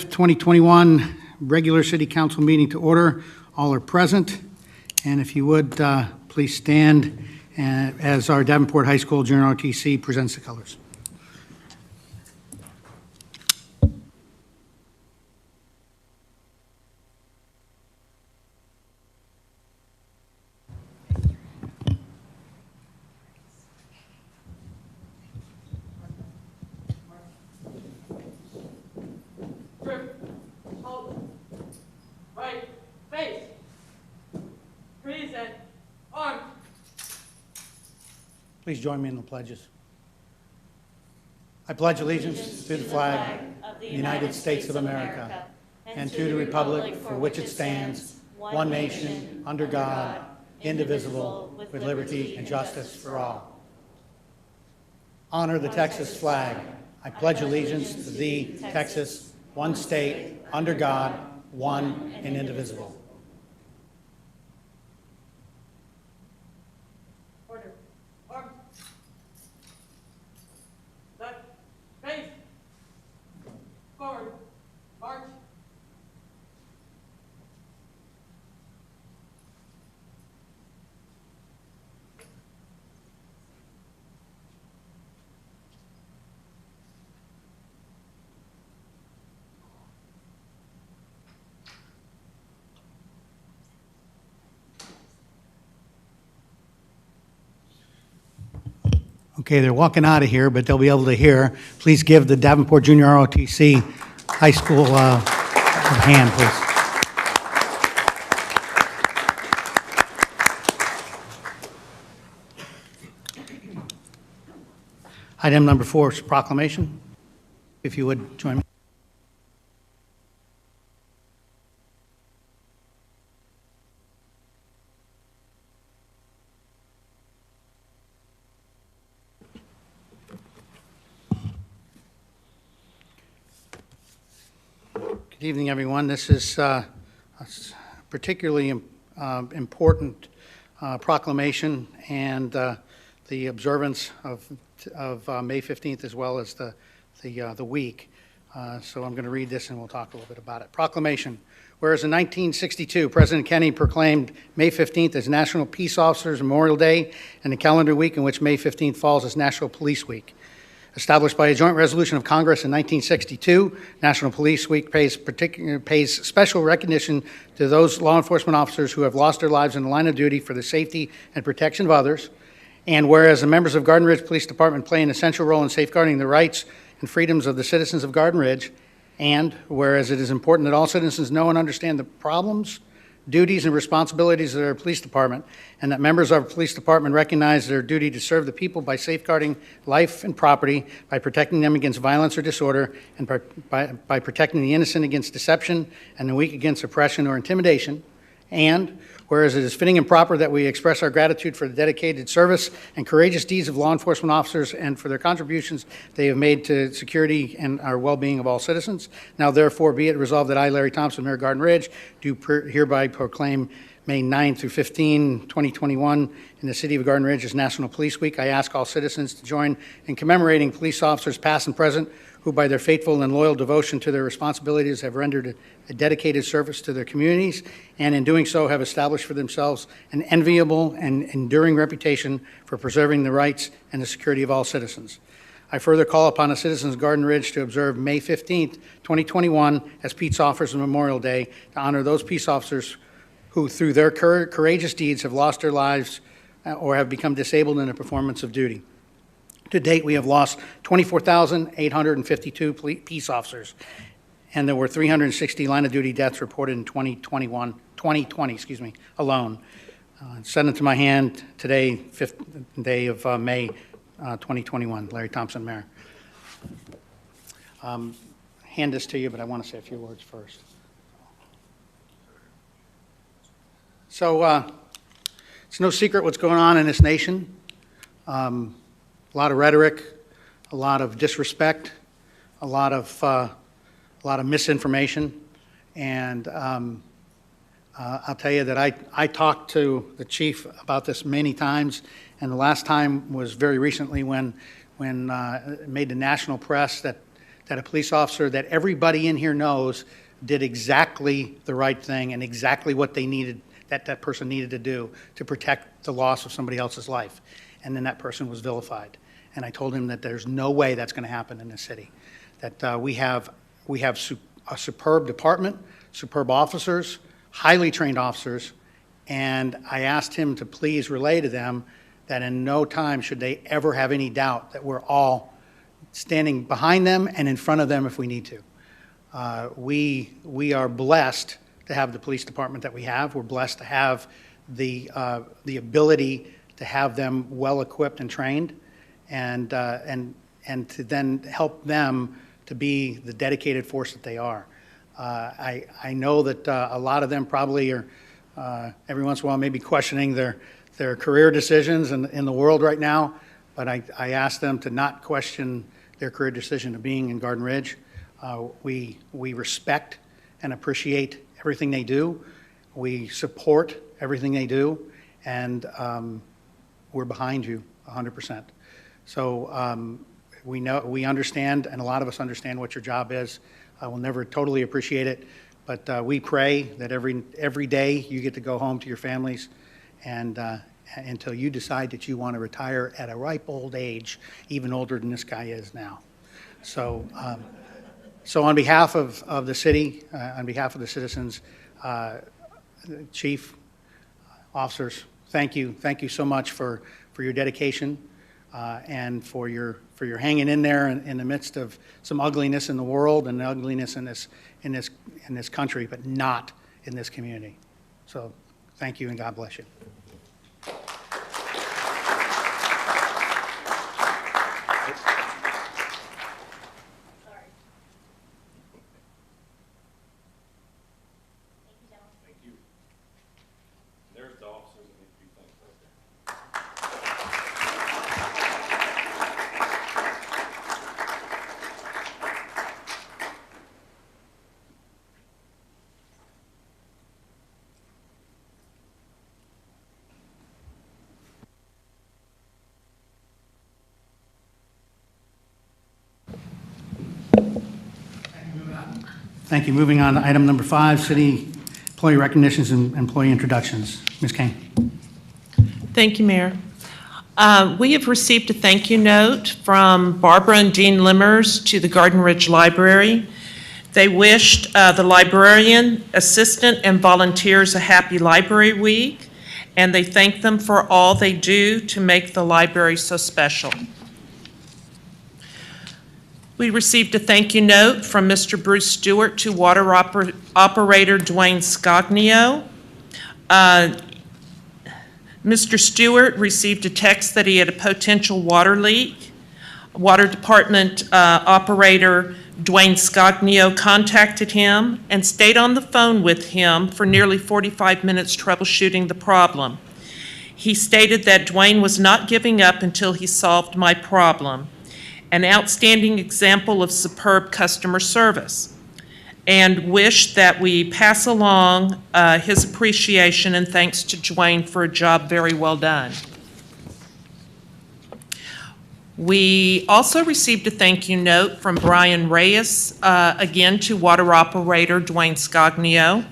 2021 regular City Council meeting to order. All are present. And if you would, please stand as our Davenport High School Junior ROTC presents the colors. Please join me in the pledges. I pledge allegiance to the flag of the United States of America and to the republic for which it stands, one nation, under God, indivisible, with liberty and justice for all. Honor the Texas flag. I pledge allegiance to thee, Texas, one state, under God, one and indivisible. Okay, they're walking out of here, but they'll be able to hear. Please give the Davenport Junior ROTC High School a hand, please. Item number 4 is proclamation. If you would join me. Good evening, everyone. This is a particularly important proclamation and the observance of May 15th as well as the week. So I'm going to read this and we'll talk a little bit about it. Proclamation. Whereas in 1962, President Kennedy proclaimed May 15th as National Peace Officers Memorial Day and the calendar week in which May 15th falls as National Police Week. Established by a joint resolution of Congress in 1962, National Police Week pays special recognition to those law enforcement officers who have lost their lives in the line of duty for the safety and protection of others. And whereas the members of Garden Ridge Police Department play an essential role in safeguarding the rights and freedoms of the citizens of Garden Ridge, and whereas it is important that all citizens know and understand the problems, duties, and responsibilities of their police department, and that members of our police department recognize their duty to serve the people by safeguarding life and property, by protecting them against violence or disorder, and by protecting the innocent against deception and the weak against oppression or intimidation. And whereas it is fitting and proper that we express our gratitude for the dedicated service and courageous deeds of law enforcement officers and for their contributions they have made to security and our well-being of all citizens. Now, therefore, be it resolved that I, Larry Thompson, Mayor Garden Ridge, do hereby proclaim May 9 through 15, 2021 in the city of Garden Ridge as National Police Week. I ask all citizens to join in commemorating police officers past and present who by their faithful and loyal devotion to their responsibilities have rendered a dedicated service to their communities, and in doing so have established for themselves an enviable and enduring reputation for preserving the rights and the security of all citizens. I further call upon the citizens of Garden Ridge to observe May 15th, 2021 as Peace Officers Memorial Day to honor those peace officers who through their courageous deeds have lost their lives or have become disabled in the performance of duty. To date, we have lost 24,852 peace officers, and there were 360 line-of-duty deaths reported in 2020 alone. Sent it to my hand today, 5th day of May 2021. Larry Thompson, Mayor. Hand this to you, but I want to say a few words first. So it's no secret what's going on in this nation. A lot of rhetoric, a lot of disrespect, a lot of misinformation, and I'll tell you that I talked to the chief about this many times, and the last time was very recently when it made the national press that that a police officer that everybody in here knows did exactly the right thing and exactly what they needed, that person needed to do to protect the loss of somebody else's life. And then that person was vilified. And I told him that there's no way that's going to happen in this city. That we have a superb department, superb officers, highly trained officers, and I asked him to please relay to them that in no time should they ever have any doubt that we're all standing behind them and in front of them if we need to. We are blessed to have the police department that we have. We're blessed to have the ability to have them well equipped and trained, and to then help them to be the dedicated force that they are. I know that a lot of them probably are every once in a while maybe questioning their career decisions in the world right now, but I ask them to not question their career decision of being in Garden Ridge. We respect and appreciate everything they do. We support everything they do, and we're behind you 100%. So we understand, and a lot of us understand what your job is. We'll never totally appreciate it, but we pray that every day you get to go home to your families, and until you decide that you want to retire at a ripe old age, even older than this guy is now. So, so on behalf of the city, on behalf of the citizens, Chief, officers, thank you so much for your dedication and for your hanging in there in the midst of some ugliness in the world and ugliness in this country, but not in this community. So, thank you and God bless you. Thank you. Moving on to item number 5, city employee recognitions and employee introductions. Ms. Kane. Thank you, Mayor. We have received a thank you note from Barbara and Dean Limmers to the Garden Ridge Library. They wished the librarian, assistant, and volunteers a happy library week, and they thank them for all they do to make the library so special. We received a thank you note from Mr. Bruce Stewart to water operator Dwayne Scognio. Mr. Stewart received a text that he had a potential water leak. Water department operator Dwayne Scognio contacted him and stayed on the phone with him for nearly 45 minutes troubleshooting the problem. He stated that Dwayne was not giving up until he solved my problem. An outstanding example of superb customer service, and wish that we pass along his appreciation and thanks to Dwayne for a job very well done. We also received a thank you note from Brian Reyes, again to water operator Dwayne Scognio.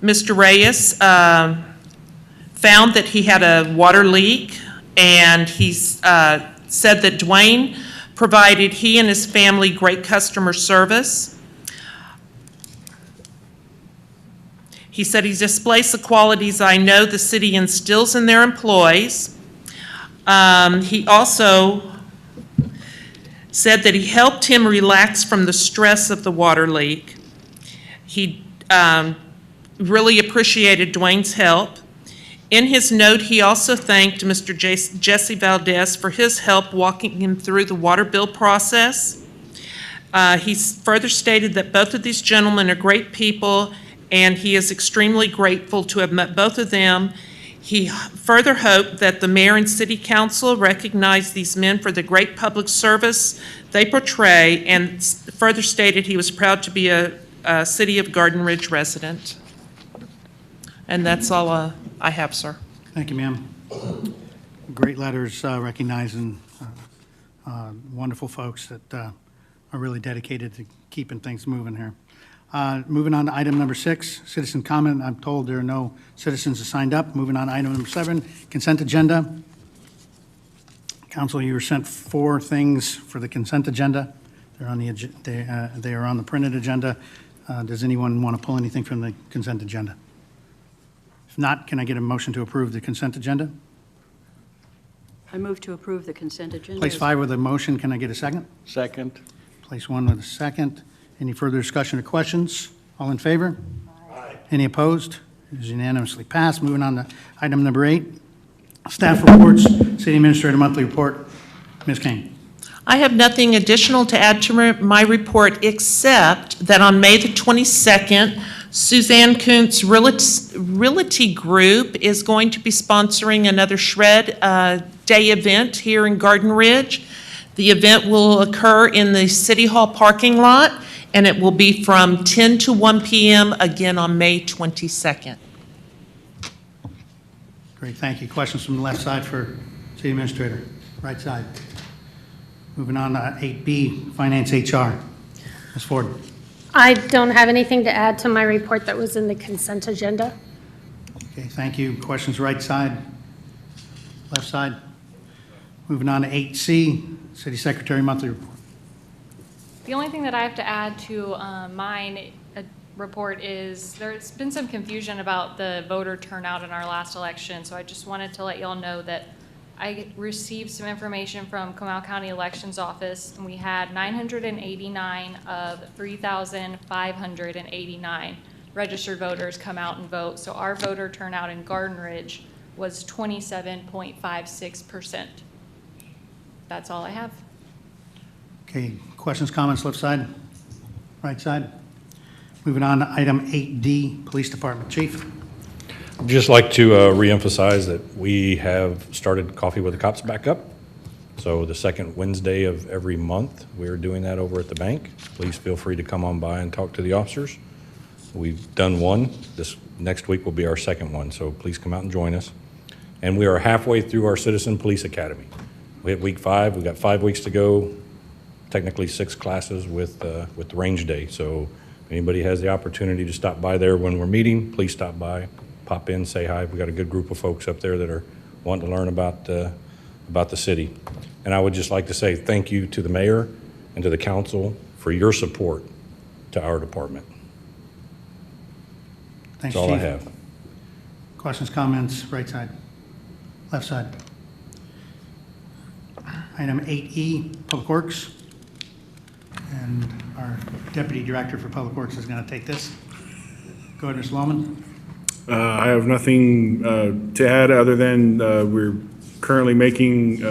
Mr. Reyes found that he had a water leak, and he's said that Dwayne provided he and his family great customer service. He said he displays the qualities I know the city instills in their employees. He also said that he helped him relax from the stress of the water leak. He really appreciated Dwayne's help. In his note, he also thanked Mr. Jesse Valdez for his help walking him through the water bill process. He further stated that both of these gentlemen are great people, and he is extremely grateful to have met both of them. He further hoped that the mayor and city council recognize these men for the great public service they portray, and further stated he was proud to be a City of Garden Ridge resident. And that's all I have, sir. Thank you, ma'am. Great letters recognizing wonderful folks that are really dedicated to keeping things moving here. Moving on to item number 6, citizen comment. I'm told there are no citizens signed up. Moving on to item number 7, consent agenda. Council, you were sent 4 things for the consent agenda. They're on the they are on the printed agenda. Does anyone want to pull anything from the consent agenda? If not, can I get a motion to approve the consent agenda? I move to approve the consent agenda. Place 5 with a motion. Can I get a second? Second. Place 1 with a second. Any further discussion or questions? All in favor? Aye. Any opposed? It is unanimously passed. Moving on to item number 8, staff reports, city administrator monthly report. Ms. Kane. I have nothing additional to add to my report, except that on May the 22nd, Suzanne Kuntz Realty Group is going to be sponsoring another Shred Day event here in Garden Ridge. The event will occur in the City Hall parking lot, and it will be from 10 to 1 p.m. again on May 22nd. Great, thank you. Questions from the left side for city administrator? Right side. Moving on to 8B, finance HR. Ms. Ford. I don't have anything to add to my report that was in the consent agenda. Okay, thank you. Questions right side? Left side? Moving on to 8C, city secretary monthly report. The only thing that I have to add to mine report is there's been some confusion about the voter turnout in our last election, so I just wanted to let y'all know that I received some information from Comal County Elections Office, and we had 989 of 3,589 registered voters come out and vote. So our voter turnout in Garden Ridge was 27.56%. That's all I have. Okay, questions, comments, left side? Right side? Moving on to item 8D, police department. Chief? I'd just like to reemphasize that we have started Coffee with the Cops back up. So the second Wednesday of every month, we're doing that over at the bank. Please feel free to come on by and talk to the officers. We've done one. This next week will be our second one, so please come out and join us. And we are halfway through our Citizen Police Academy. We hit week 5. We've got 5 weeks to go, technically 6 classes with the range day. So if anybody has the opportunity to stop by there when we're meeting, please stop by. Pop in, say hi. We've got a good group of folks up there that are wanting to learn about the city. And I would just like to say thank you to the mayor and to the council for your support to our department. Thanks, That's all I Chief. have. Questions, comments, right side? Left side? Item 8E, Public Works. And our Deputy Director for Public Works is going to take this. Go ahead, Mr. Lohman. I have nothing to add other than we're currently making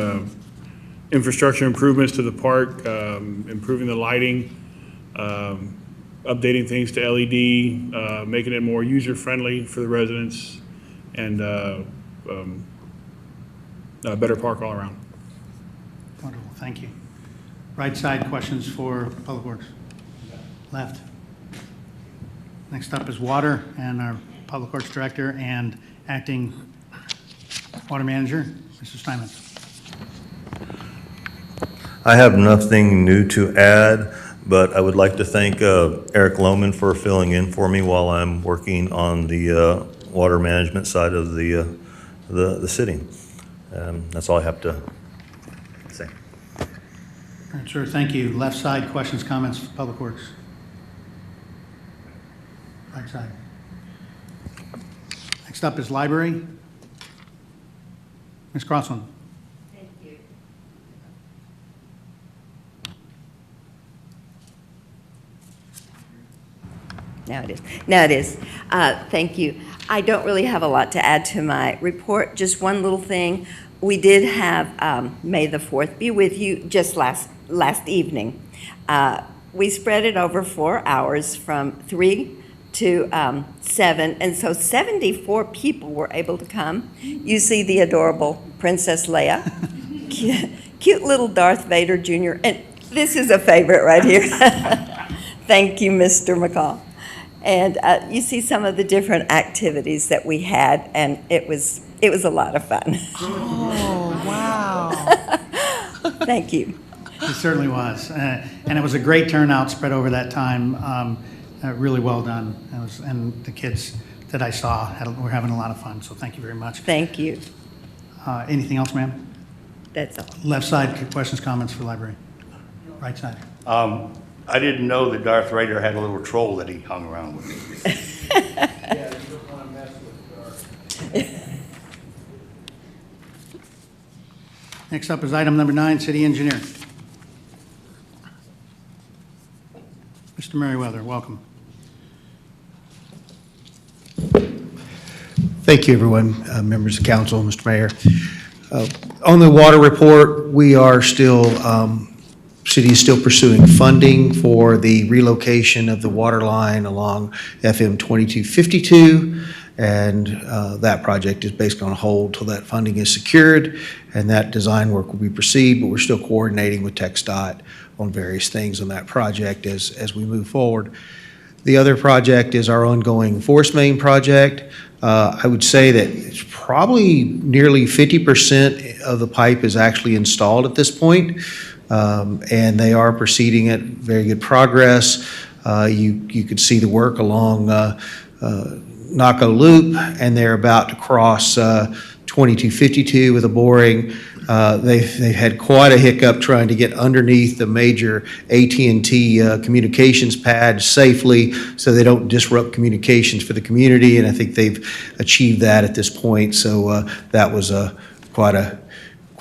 infrastructure improvements to the park, improving the lighting, updating things to LED, making it more user-friendly for the residents, and a better park all around. Wonderful, thank you. Right side, questions for Public Works? Left. Next up is Water, and our Public Works Director and Acting Water Manager, Mr. Steinmetz. I have nothing new to add, but I would like to thank Eric Lohman for filling in for me while I'm working on the water management side of the city. That's all I have to say. All right, sir, thank you. Left side, questions, comments for Public Works? Right side. Next up is Library. Ms. Crossland. Thank you. Now it is. Now it is. Thank you. I don't really have a lot to add to my report. Just one little thing. We did have May the 4th be with you just last evening. We spread it over 4 hours from 3 to 7, and so 74 people were able to come. You see the adorable Princess Leia, cute little Darth Vader Jr., and this is a favorite right here. Thank you, Mr. McCall. And you see some of the different activities that we had, and it was a lot of fun. Oh, wow. Thank you. It certainly was. And it was a great turnout spread over that time. Really well done. And the kids that I saw were having a lot of fun, so thank you very much. Thank you. Anything else, ma'am? That's all. Left side, questions, comments for library? Right side. I didn't know that Darth Vader had a little troll that he hung around with. Yeah, you don't want to mess with Darth. Next up is item number 9, city engineer. Mr. Merriweather, welcome. Thank you, everyone, members of council, Mr. Mayor. On the water report, we are still, city is still pursuing funding for the relocation of the water line along FM 2252, and that project is basically on hold till that funding is secured, and that design work will be proceed, but we're still coordinating with TxDOT on various things on that project as we move forward. The other project is our ongoing force main project. I would say that it's probably nearly 50% of the pipe is actually installed at this point, and they are proceeding at very good progress. You could see the work along Naco Loop, and they're about to cross 2252 with a boring. They've had quite a hiccup trying to get underneath the major AT&T communications pad safely so they don't disrupt communications for the community, and I think they've achieved that at this point. So that was quite an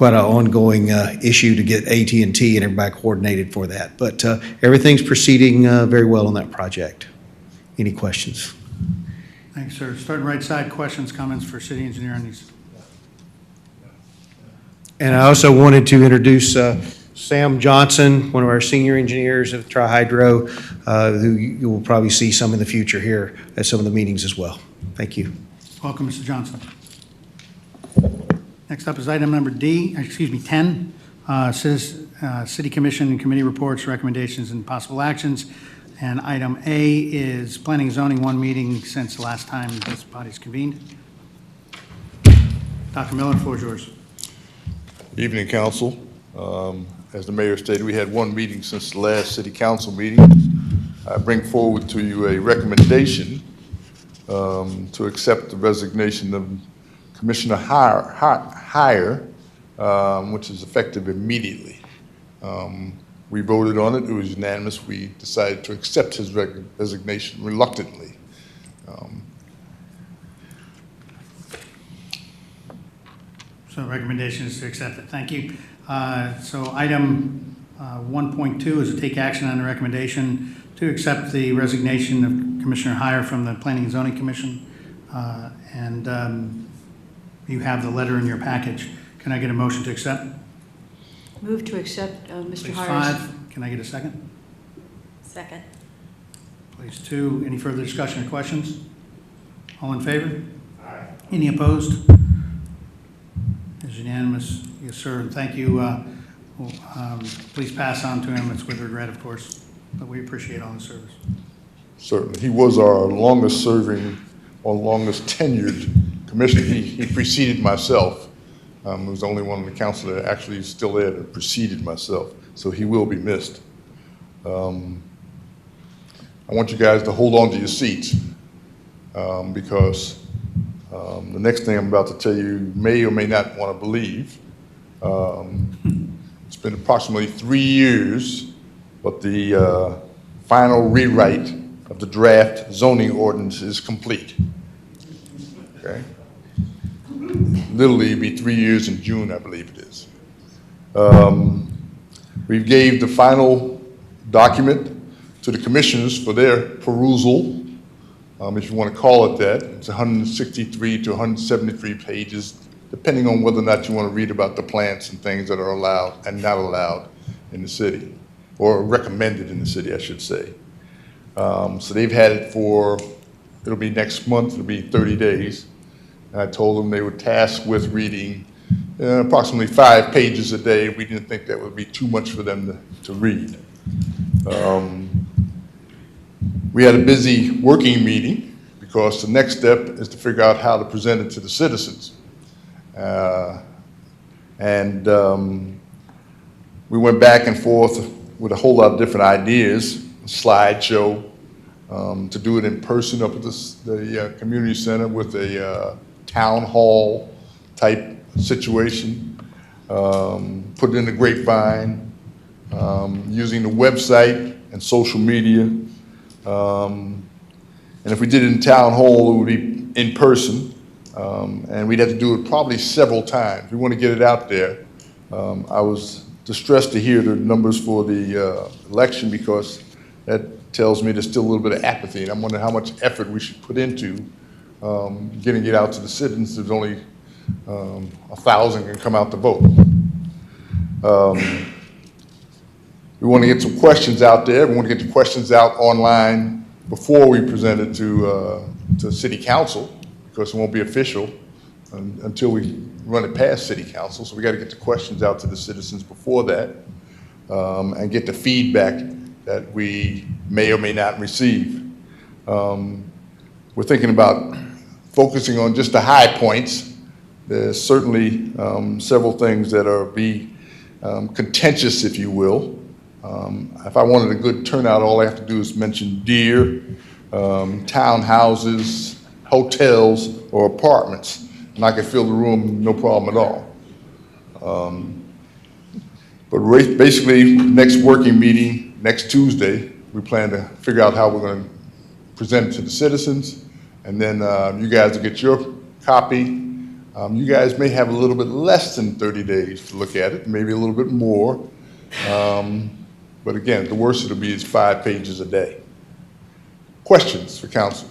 ongoing issue to get AT&T and everybody coordinated for that. But everything's proceeding very well on that project. Any questions? Thanks, sir. Starting right side, questions, comments for city engineer on these. And I also wanted to introduce Sam Johnson, one of our senior engineers of Tri-Hydro, who you will probably see some in the future here at some of the meetings as well. Thank you. Welcome, Mr. Johnson. Next up is item number 10, City Commission and Committee reports, recommendations, and possible actions. And item A is Planning and Zoning, one meeting since the last time this body's convened. Dr. Miller, the floor is yours. Evening, Council. As the Mayor stated, we had one meeting since the last City Council meeting. I bring forward to you a recommendation to accept the resignation of Commissioner Hire, which is effective immediately. We voted on it. It was unanimous. We decided to accept his resignation reluctantly. So recommendation is to accept it. Thank you. So item 1.2 is to take action on the recommendation to accept the resignation of Commissioner Hire from the Planning and Zoning Commission. You have the letter in your package. Can I get a motion to accept? Move to accept Mr. Please Hires. 5. Can I get a second? Second. Please 2. Any further discussion or questions? All in favor? Aye. Any opposed? It's unanimous. Yes, sir. And thank you. Please pass on to him. It's with regret, of course, but we appreciate all the service. Certainly. He was our longest serving or longest tenured commissioner. He preceded myself. He was the only one on the council that actually is still there that preceded myself. So he will be missed. I want you guys to hold on to your seats because the next thing I'm about to tell you may or may not want to believe. It's been approximately 3 years, but the final rewrite of the draft zoning ordinance is complete. Okay? Literally, it'll be 3 years in June, I believe it is. We gave the final document to the commissioners for their perusal, if you want to call it that. It's 163 to 173 pages, depending on whether or not you want to read about the plants and things that are allowed and not allowed in the city, or recommended in the city, I should say. So they've had it for, it'll be next month, it'll be 30 days. And I told them they were tasked with reading approximately 5 pages a day. We didn't think that would be too much for them to read. We had a busy working meeting because the next step is to figure out how to present it to the citizens. We went back and forth with a whole lot of different ideas, a slideshow, to do it in person up at the community center with a town hall type situation, put it in the grapevine, using the website and social media. And if we did it in town hall, it would be in person, and we'd have to do it probably several times. We want to get it out there. I was distressed to hear the numbers for the election, because that tells me there's still a little bit of apathy, and I'm wondering how much effort we should put into getting it out to the citizens. There's only 1,000 can come out to vote. We want to get some questions out there. We want to get the questions out online before we present it to City Council, because it won't be official until we run it past City Council. So we got to get the questions out to the citizens before that, and get the feedback that we may or may not receive. We're thinking about focusing on just the high points. There's certainly several things that are contentious, if you will. If I wanted a good turnout, all I have to do is mention deer, townhouses, hotels, or apartments, and I could fill the room no problem at all. But basically, next working meeting, next Tuesday, we plan to figure out how we're going to present it to the citizens, and then you guys will get your copy. You guys may have a little bit less than 30 days to look at it, maybe a little bit more. But again, the worst it'll be is 5 pages a day. Questions for council?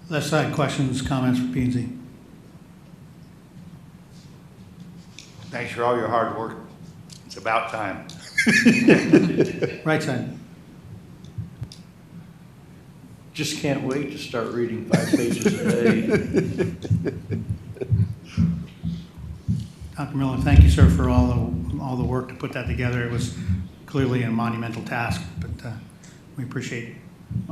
Left side, questions, comments for P&Z? Thanks for all your hard work. It's about time. Right side. Just can't wait to start reading 5 pages a day. Dr. Miller, thank you, sir, for all the work to put that together. It was clearly a monumental task, but we appreciate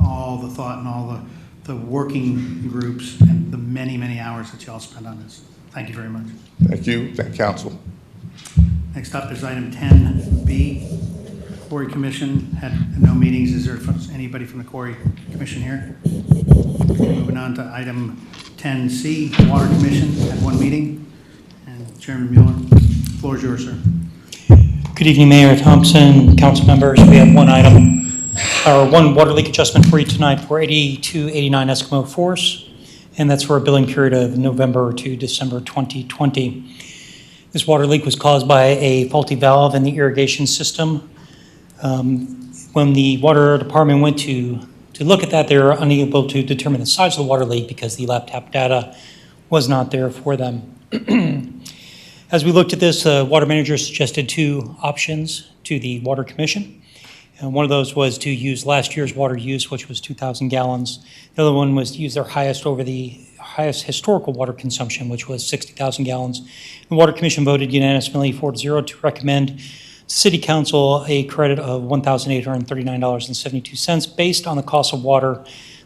all the thought and all the working groups and the many, many hours that you all spent on this. Thank you very much. Thank you. Thank council. Next up is item 10B. Quarry Commission had no meetings. Is there anybody from the Quarry Commission here? Moving on to item 10C, Water Commission had 1 meeting. And Chairman Mueller, the floor is yours, sir. Good evening, Mayor Thompson, council members. We have one item, or one water leak adjustment for you tonight for 8289 Eskimo Force, and that's for a billing period of November to December 2020. This water leak was caused by a faulty valve in the irrigation system. When the water department went to look at that, they were unable to determine the size of the water leak because the laptop data was not there for them. As we looked at this, the water manager suggested 2 options to the Water Commission. And one of those was to use last year's water use, which was 2,000 gallons. The other one was to use their highest historical water consumption, which was 60,000 gallons. The Water Commission voted unanimously 4-0 to recommend City Council a credit of $1,839.72 based on the cost of water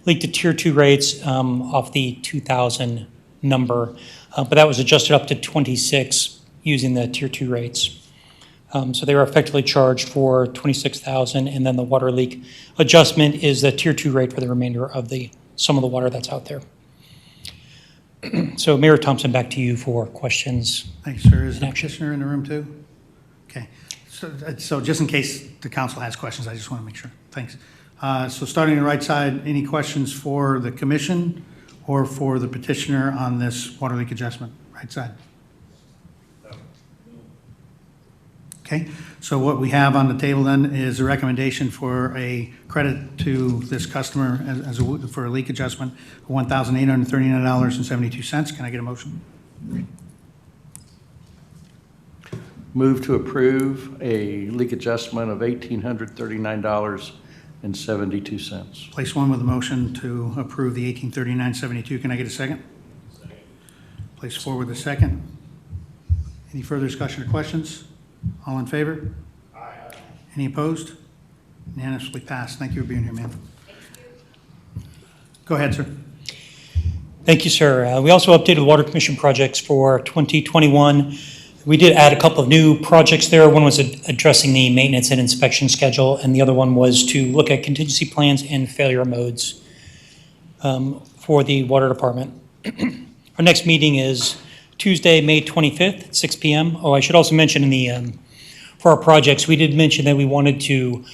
leaked to Tier 2 rates off the 2,000 number. But that was adjusted up to 26 using the Tier 2 rates. So they were effectively charged for 26,000, and then the water leak adjustment is the Tier 2 rate for the remainder of some of the water that's out there. So Mayor Thompson, back to you for questions. Thanks, sir. Is the petitioner in the room too? Okay. So just in case the council has questions, I just want to make sure. Thanks. So starting on the right side, any questions for the commission or for the petitioner on this water leak adjustment? Right side. Okay, so what we have on the table then is a recommendation for a credit to this customer for a leak adjustment of $1,839.72. Can I get a motion? Move to approve a leak adjustment of $1,839.72. Place 1 with a motion to approve the $1,839.72. Can I get a second? Second. Place 4 with a second. Any further discussion or questions? All in favor? Aye. Any opposed? Unanimously passed. Thank you for being here, man. Go ahead, sir. Thank you, sir. We also updated the Water Commission projects for 2021. We did add a couple of new projects there. One was addressing the maintenance and inspection schedule, and the other one was to look at contingency plans and failure modes for the water department. Our next meeting is Tuesday, May 25th at 6 p.m. Oh, I should also mention in the for our projects, we did mention that we wanted to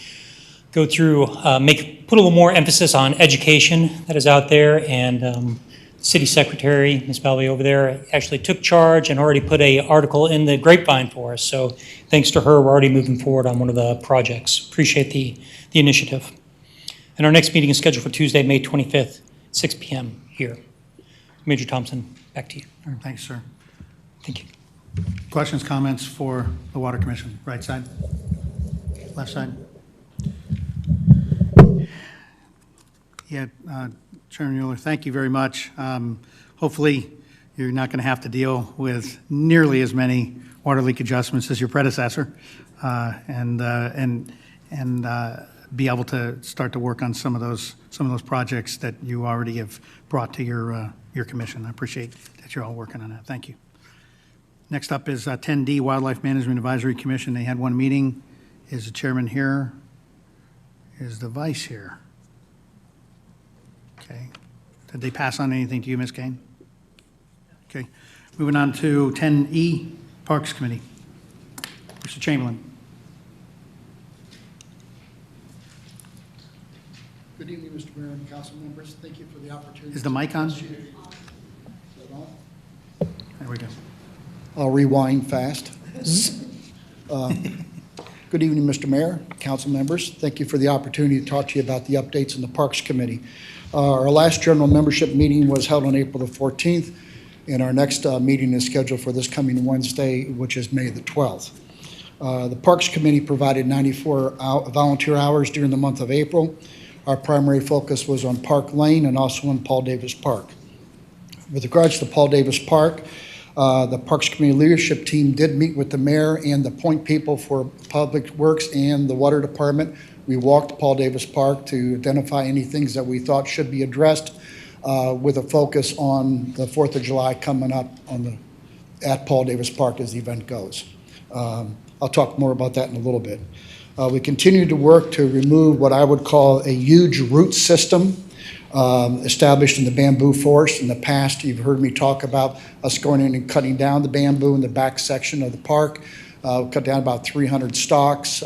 go through, put a little more emphasis on education that is out there, and City Secretary, Ms. Balby over there, actually took charge and already put an article in the Grapevine for us. So thanks to her, we're already moving forward on one of the projects. Appreciate the initiative. And our next meeting is scheduled for Tuesday, May 25th, 6 p.m. here. Major Thompson, back to you. Thanks, sir. Thank you. Questions, comments for the Water Commission? Right side? Left side? Yeah, Chairman Mueller, thank you very much. Hopefully, you're not going to have to deal with nearly as many water leak adjustments as your predecessor, and be able to start to work on some of those projects that you already have brought to your commission. I appreciate that you're all working on that. Thank you. Next up is 10D, Wildlife Management Advisory Commission. They had one meeting. Is the chairman here? Is the vice here? Okay. Did they pass on anything to you, Ms. Kane? Okay. Moving on to 10E, Parks Committee. Mr. Chamberlain. Good evening, Mr. Mayor and council members. Thank you for the opportunity. Is the mic on? There we go. I'll rewind fast. Good evening, Mr. Mayor, council members. Thank you for the opportunity to talk to you about the updates in the Parks Committee. Our last general membership meeting was held on April the 14th, and our next meeting is scheduled for this coming Wednesday, which is May the 12th. The Parks Committee provided 94 volunteer hours during the month of April. Our primary focus was on Park Lane and also on Paul Davis Park. With regards to Paul Davis Park, the Parks Committee leadership team did meet with the mayor and the point people for Public Works and the Water Department. We walked Paul Davis Park to identify any things that we thought should be addressed, with a focus on the 4th of July coming up at Paul Davis Park as the event goes. I'll talk more about that in a little bit. We continue to work to remove what I would call a huge root system established in the bamboo forest. In the past, you've heard me talk about us going in and cutting down the bamboo in the back section of the park. Cut down about 300 stalks.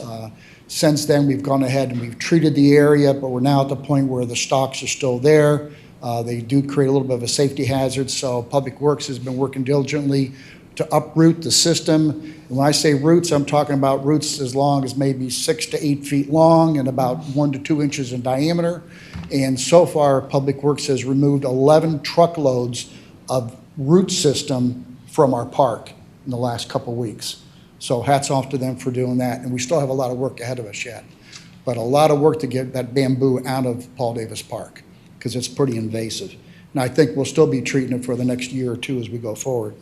Since then, we've gone ahead and we've treated the area, but we're now at the point where the stalks are still there. They do create a little bit of a safety hazard, so Public Works has been working diligently to uproot the system. And when I say roots, I'm talking about roots as long as maybe 6 to 8 feet long and about 1 to 2 inches in diameter. And so far, Public Works has removed 11 truckloads of root system from our park in the last couple weeks. So hats off to them for doing that. And we still have a lot of work ahead of us yet. But a lot of work to get that bamboo out of Paul Davis Park because it's pretty invasive. And I think we'll still be treating it for the next year or two as we go forward.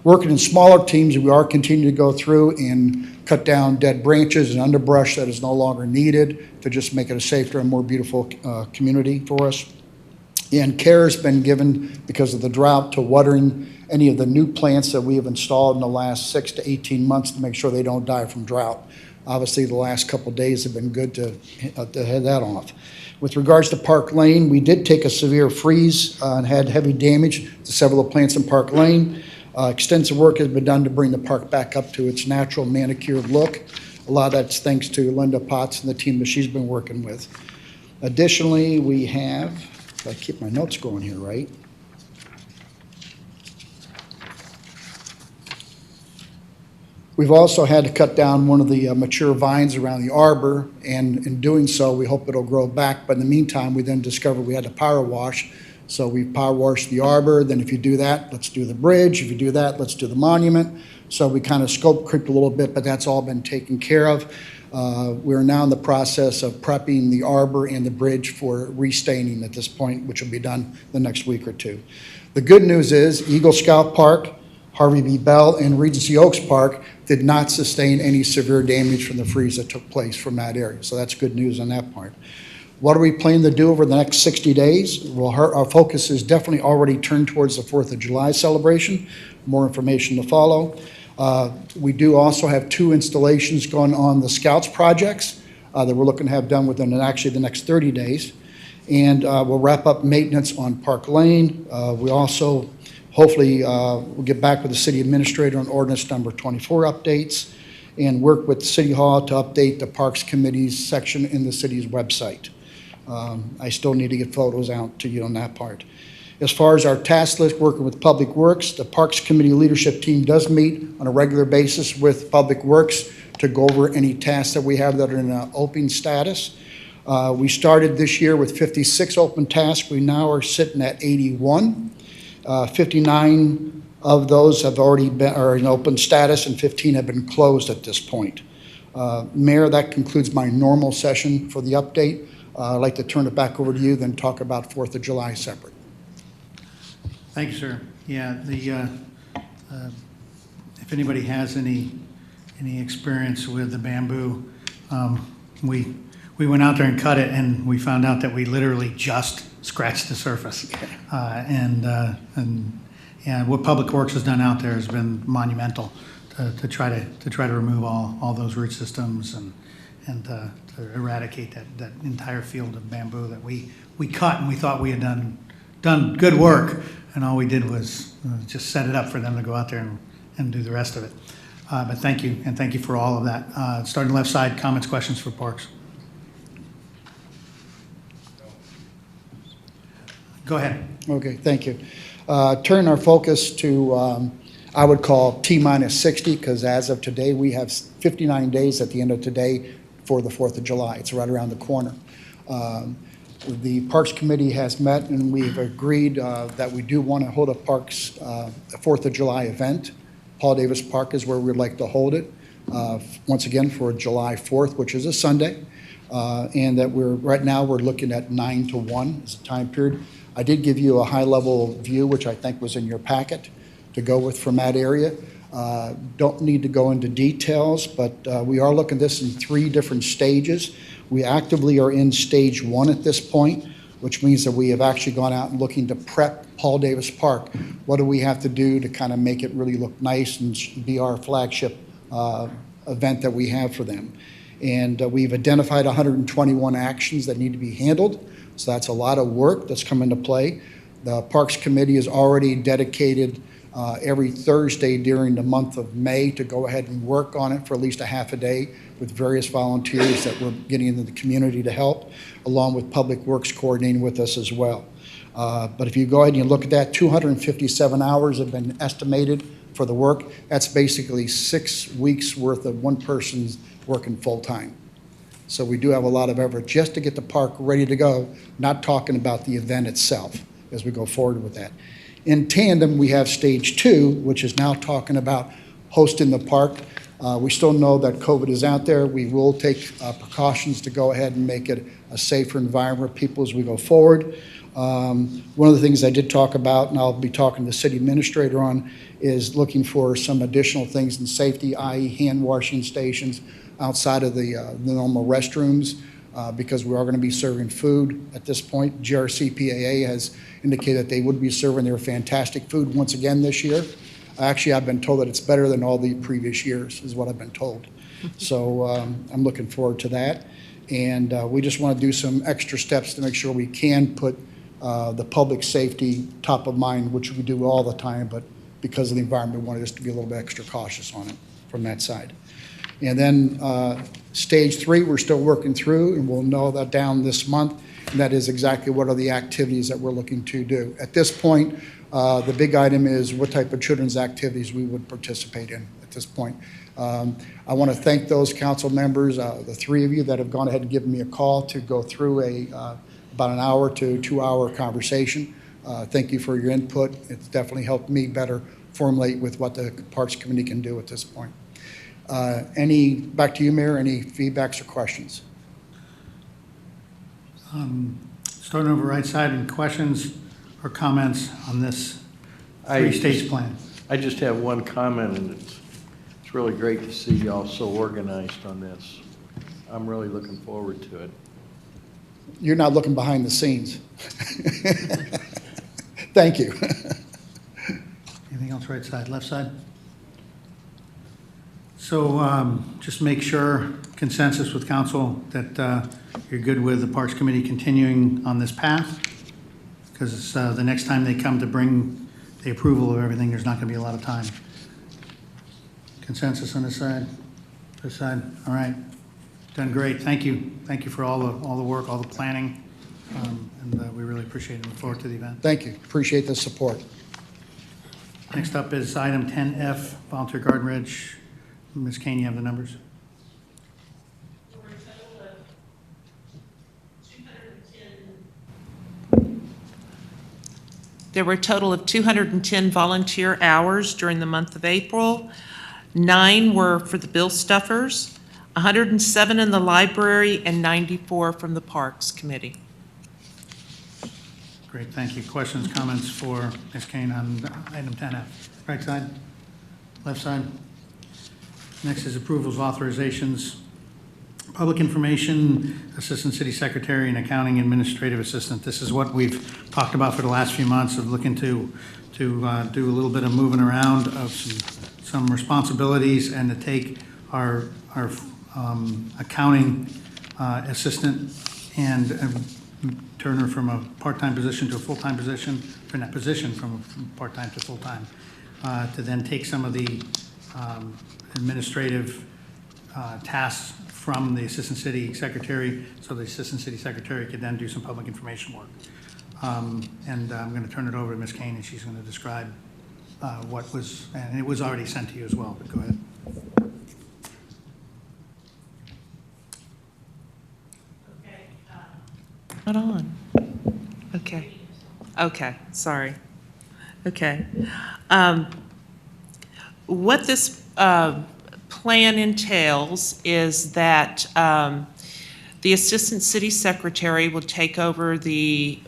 Working in smaller teams, we are continuing to go through and cut down dead branches and underbrush that is no longer needed to just make it a safer and more beautiful community for us. And care has been given because of the drought to watering any of the new plants that we have installed in the last 6 to 18 months to make sure they don't die from drought. Obviously, the last couple of days have been good to head that off. With regards to Park Lane, we did take a severe freeze and had heavy damage to several of the plants in Park Lane. Extensive work has been done to bring the park back up to its natural manicured look. A lot of that's thanks to Linda Potts and the team that she's been working with. Additionally, we have, if I keep my notes going here right, we've also had to cut down one of the mature vines around the arbor, and in doing so, we hope it'll grow back. But in the meantime, we then discovered we had to power wash. So we power washed the arbor. Then if you do that, let's do the bridge. If you do that, let's do the monument. So we kind of scope creeped a little bit, but that's all been taken care of. We're now in the process of prepping the arbor and the bridge for restaining at this point, which will be done the next week or two. The good news is Eagle Scout Park, Harvey B. Bell, and Regency Oaks Park did not sustain any severe damage from the freeze that took place from that area. So that's good news on that part. What are we planning to do over the next 60 days? Well, our focus is definitely already turned towards the 4th of July celebration. More information to follow. We do also have 2 installations going on the Scouts projects that we're looking to have done within actually the next 30 days. And we'll wrap up maintenance on Park Lane. We also, hopefully, we'll get back with the city administrator on ordinance number 24 updates and work with City Hall to update the Parks Committee's section in the city's website. I still need to get photos out to you on that part. As far as our task list, working with Public Works, the Parks Committee leadership team does meet on a regular basis with Public Works to go over any tasks that we have that are in an open status. We started this year with 56 open tasks. We now are sitting at 81. 59 of those have already been, are in open status, and 15 have been closed at this point. Mayor, that concludes my normal session for the update. I'd like to turn it back over to you, then talk about 4th of July separate. Thank you, sir. Yeah, if anybody has any experience with the bamboo, we went out there and cut it, and we found out that we literally just scratched the surface. And what Public Works has done out there has been monumental to try to remove all those root systems and to eradicate that entire field of bamboo that we cut, and we thought we had done good work, and all we did was just set it up for them to go out there and do the rest of it. But thank you, and thank you for all of that. Starting left side, comments, questions for Parks. Go ahead. Okay, thank you. Turn our focus to, I would call T-minus 60, because as of today, we have 59 days at the end of today for the 4th of July. It's right around the corner. The Parks Committee has met, and we've agreed that we do want to hold a Parks a 4th of July event. Paul Davis Park is where we'd like to hold it, once again for July 4th, which is a Sunday. And that right now we're looking at 9 to 1 as a time period. I did give you a high-level view, which I think was in your packet, to go with from that area. Don't need to go into details, but we are looking at this in 3 different stages. We actively are in stage 1 at this point, which means that we have actually gone out and looking to prep Paul Davis Park. What do we have to do to kind of make it really look nice and be our flagship event that we have for them? And we've identified 121 actions that need to be handled. So that's a lot of work that's come into play. The Parks Committee has already dedicated every Thursday during the month of May to go ahead and work on it for at least a half a day with various volunteers that we're getting into the community to help, along with Public Works coordinating with us as well. But if you go ahead and you look at that, 257 hours have been estimated for the work. That's basically 6 weeks worth of one person's working full-time. So we do have a lot of effort just to get the park ready to go, not talking about the event itself as we go forward with that. In tandem, we have stage 2, which is now talking about hosting the park. We still know that COVID is out there. We will take precautions to go ahead and make it a safer environment for people as we go forward. One of the things I did talk about, and I'll be talking to the city administrator on, is looking for some additional things in safety, i.e. hand washing stations outside of the normal restrooms, because we are going to be serving food at this point. GRCPAA has indicated that they would be serving their fantastic food once again this year. Actually, I've been told that it's better than all the previous years, is what I've been told. So I'm looking forward to that. And we just want to do some extra steps to make sure we can put the public safety top of mind, which we do all the time, but because of the environment, we wanted us to be a little bit extra cautious on it from that side. And then stage 3, we're still working through, and we'll know that down this month, and that is exactly what are the activities that we're looking to do. At this point, the big item is what type of children's activities we would participate in at this point. I want to thank those council members, the 3 of you that have gone ahead and given me a call to go through about an hour to 2-hour conversation. Thank you for your input. It's definitely helped me better formulate with what the Parks Committee can do at this point. Back to you, Mayor, any feedbacks or questions? Starting over right side, any questions or comments on this 3-stage plan? I just have one comment, and it's really great to see y'all so organized on this. I'm really looking forward to it. You're not looking behind the scenes. Thank you. Anything else, right side, left side? So just make sure, consensus with council, that you're good with the Parks Committee continuing on this path, because the next time they come to bring the approval of everything, there's not going to be a lot of time. Consensus on this side? This side? All right. Done great. Thank you. Thank you for all the work, all the planning, and we really appreciate it. Look forward to the event. Thank you. Appreciate the support. Next up is item 10F, Volunteer Gardenridge. Ms. Kane, you have the numbers? There were a total of 210 volunteer hours during the month of April. 9 were for the bill stuffers, 107 in the library, and 94 from the Parks Committee. Great, thank you. Questions, comments for Ms. Kane on item 10F? Right side? Left side? Next is approvals, authorizations. Public Information, Assistant City Secretary, and Accounting Administrative Assistant. This is what we've talked about for the last few months, of looking to do a little bit of moving around of some responsibilities, and to take our accounting assistant and turn her from a part-time position to a full-time position, from that position from part-time to full-time, to then take some of the administrative tasks from the Assistant City Secretary, so the Assistant City Secretary could then do some public information work. And I'm going to turn it over to Ms. Kane, and she's going to describe what was, and it was already sent to you as well, but go ahead. Not on. Okay. Okay, sorry. Okay. What this plan entails is that the Assistant City Secretary will take over the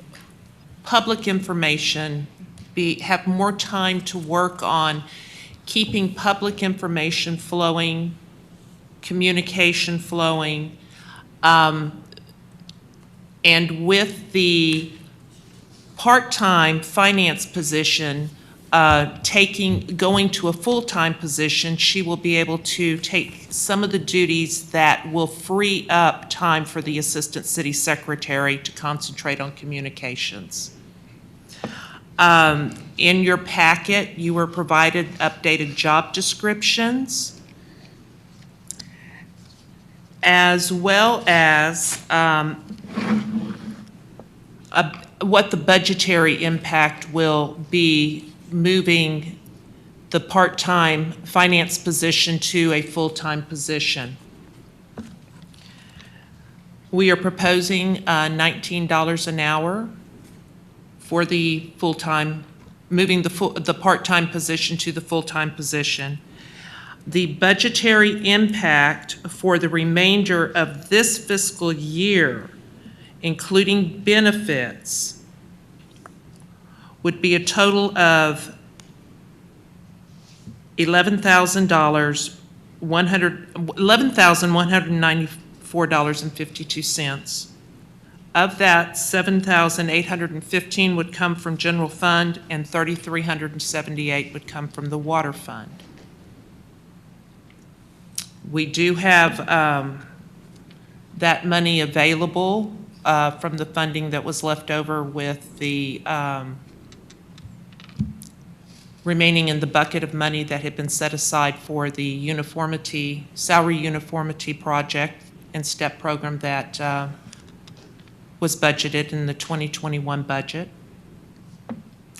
public information, have more time to work on keeping public information flowing, communication flowing, and with the part-time finance position going to a full-time position, she will be able to take some of the duties that will free up time for the Assistant City Secretary to concentrate on communications. In your packet, you were provided updated job descriptions, as well as what the budgetary impact will be moving the part-time finance position to a full-time position. We are proposing $19 an hour for the full-time, moving the part-time position to the full-time position. The budgetary impact for the remainder of this fiscal year, including benefits, would be a total of $11,194.52. Of that, $7,815 would come from general fund, and $3,378 would come from the water fund. We do have that money available from the funding that was left over with the remaining in the bucket of money that had been set aside for the salary uniformity project and STEP program that was budgeted in the 2021 budget.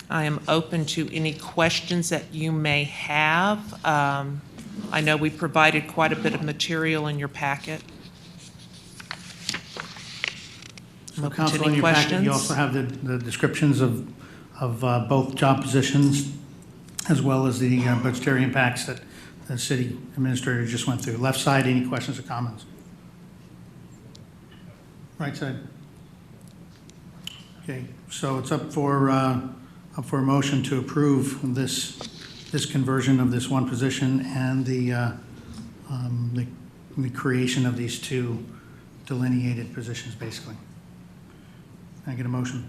I am open to any questions that you may have. I know we provided quite a bit of material in your packet. So council, in your packet, you also have the descriptions of both job positions, as well as the budgetary impacts that the city administrator just went through. Left side, any questions or comments? Right side. Okay, so it's up for a motion to approve this conversion of this one position and the creation of these two delineated positions, basically. Can I get a motion?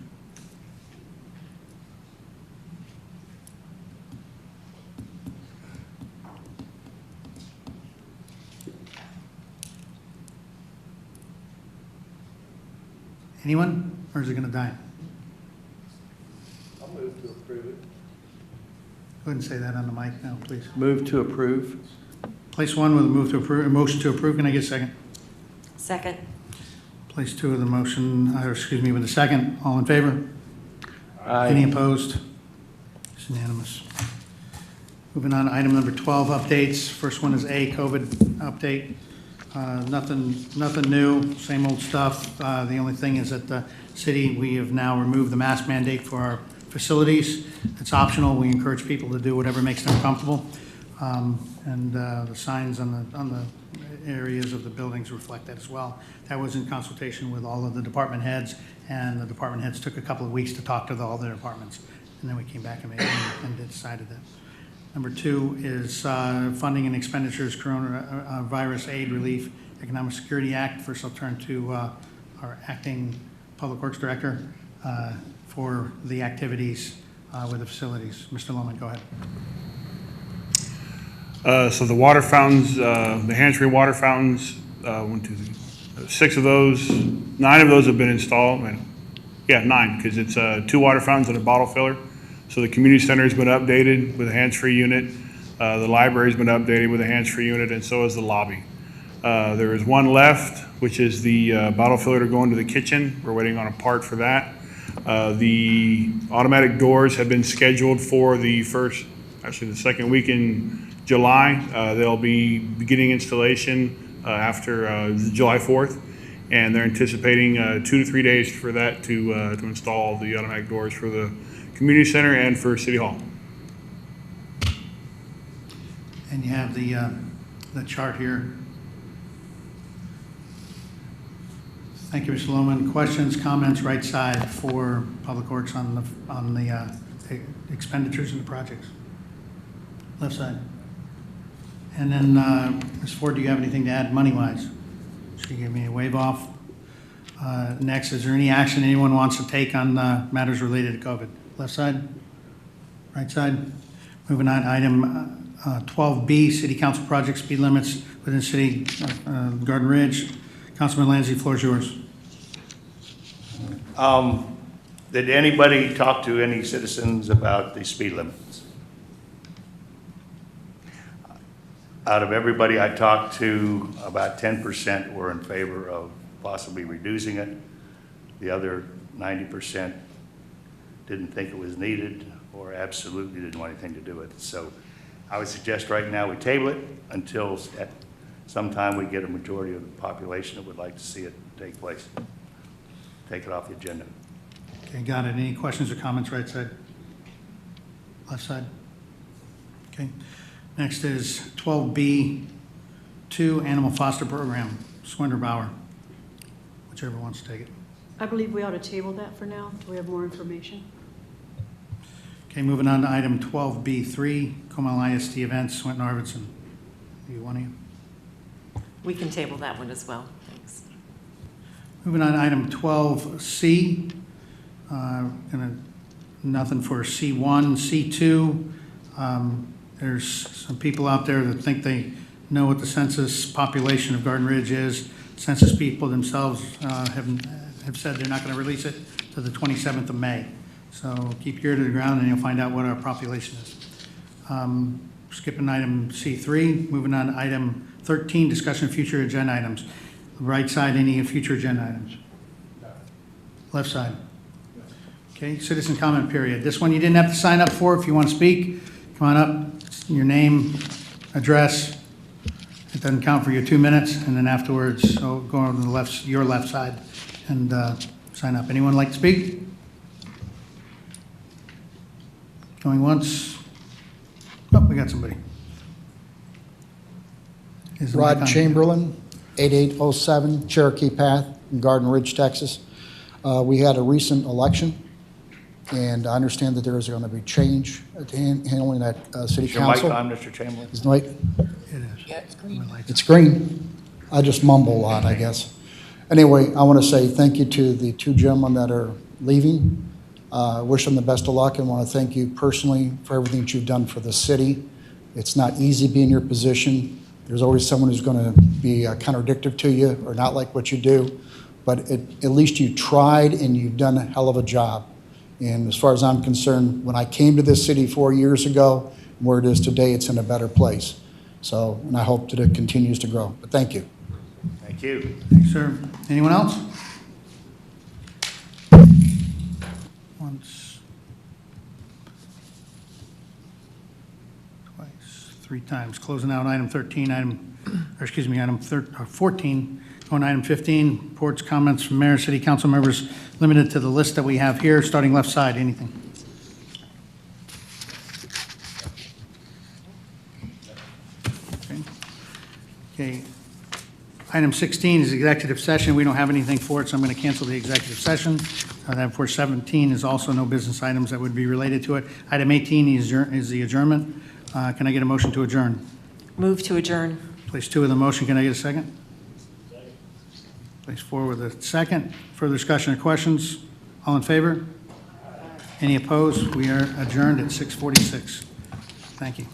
Anyone, or is it gonna die? I'll move to approve it. Go ahead and say that on the mic now, please. Move to approve. Place one with a move to approve, a motion to approve. Can I get a second? Second. Place two with a motion, or excuse me, with a second. All in favor? Any opposed? It's unanimous. Moving on to item number 12, updates. First one is A, COVID update. Nothing new, same old stuff. The only thing is that the city, we have now removed the mask mandate for our facilities. It's optional. We encourage people to do whatever makes them comfortable. And the signs on the areas of the buildings reflect that as well. That was in consultation with all of the department heads, and the department heads took a couple of weeks to talk to all their departments. And then we came back and decided that. Number two is funding and expenditures, Coronavirus Aid Relief Economic Security Act. First, I'll turn to our acting Public Works Director for the activities with the facilities. Mr. Lohman, go ahead. So the water fountains, the hands-free water fountains, 6 of those, 9 of those have been installed. Yeah, 9, because it's 2 water fountains and a bottle filler. So the community center has been updated with a hands-free unit. The library's been updated with a hands-free unit, and so has the lobby. There is one left, which is the bottle filler to go into the kitchen. We're waiting on a part for that. The automatic doors have been scheduled for the second week in July. They'll be beginning installation after July 4th, and they're anticipating 2 to 3 days for that to install the automatic doors for the community center and for City Hall. And you have the chart here. Thank you, Mr. Lohman. Questions, comments, right side for Public Works on the expenditures and the projects? Left side. And then, Ms. Ford, do you have anything to add money-wise? She gave me a wave off. Next, is there any action anyone wants to take on matters related to COVID? Left side? Right side? Moving on, item 12B, City Council project speed limits within City Gardenridge. Councilman Lanzi, floor is yours. Did anybody talk to any citizens about the speed limits? Out of everybody I talked to, about 10% were in favor of possibly reducing it. The other 90% didn't think it was needed or absolutely didn't want anything to do with it. So I would suggest right now we table it until at some time we get a majority of the population that would like to see it take place. Take it off the agenda. Okay, got it. Any questions or comments, right side? Left side? Okay. Next is 12B2, Animal Foster Program, Swinderbauer. Whichever wants to take it. I believe we ought to table that for now until we have more information. Okay, moving on to item 12B3, Comal ISD Events, Swinton Arvidsson. You want to? We can table that one as well, thanks. Moving on to item 12C, nothing for C1, C2. There's some people out there that think they know what the census population of Garden Ridge is. Census people themselves have said they're not going to release it to the 27th of May. So keep your ear to the ground and you'll find out what our population is. Skipping item C3, moving on to item 13, discussion of future agenda items. Right side, any future agenda items? Left side? Okay, citizen comment period. This one you didn't have to sign up for. If you want to speak, come on up, your name, address. It doesn't count for your 2 minutes, and then afterwards, so go on to the left, your left side, and sign up. Anyone like to speak? Going once? Oh, we got somebody. Is the mic Rod on? Chamberlain, 8807 Cherokee Path in Garden Ridge, Texas. We had a recent election, and I understand that there is going to be change at handling that city Is your mic council. on, Mr. Chamberlain? Is the mic? It is. Yeah, it's green. It's green. I just mumble a lot, I guess. Anyway, I want to say thank you to the 2 gentlemen that are leaving. Wish them the best of luck and want to thank you personally for everything that you've done for the city. It's not easy being in your position. There's always someone who's going to be contradictory to you or not like what you do, but at least you tried and you've done a hell of a job. And as far as I'm concerned, when I came to this city 4 years ago, where it is today, it's in a better place. So, and I hope that it continues to grow. But thank you. Thank you. Thanks, sir. Anyone else? Once, twice, 3 times. Closing out item 13, item 14. Going to item 15, reports, comments from mayor, city council members, limited to the list that we have here, starting left side. Anything? Okay. Item 16 is executive session. We don't have anything for it, so I'm going to cancel the executive session. Then for 17 is also no business items that would be related to it. Item 18 is the adjournment. Can I get a motion to adjourn? Move to adjourn. Place 2 of the motion. Can I get a second? Place 4 with a second. Further discussion or questions? All in favor? Any opposed? We are adjourned at 6:46. Thank you.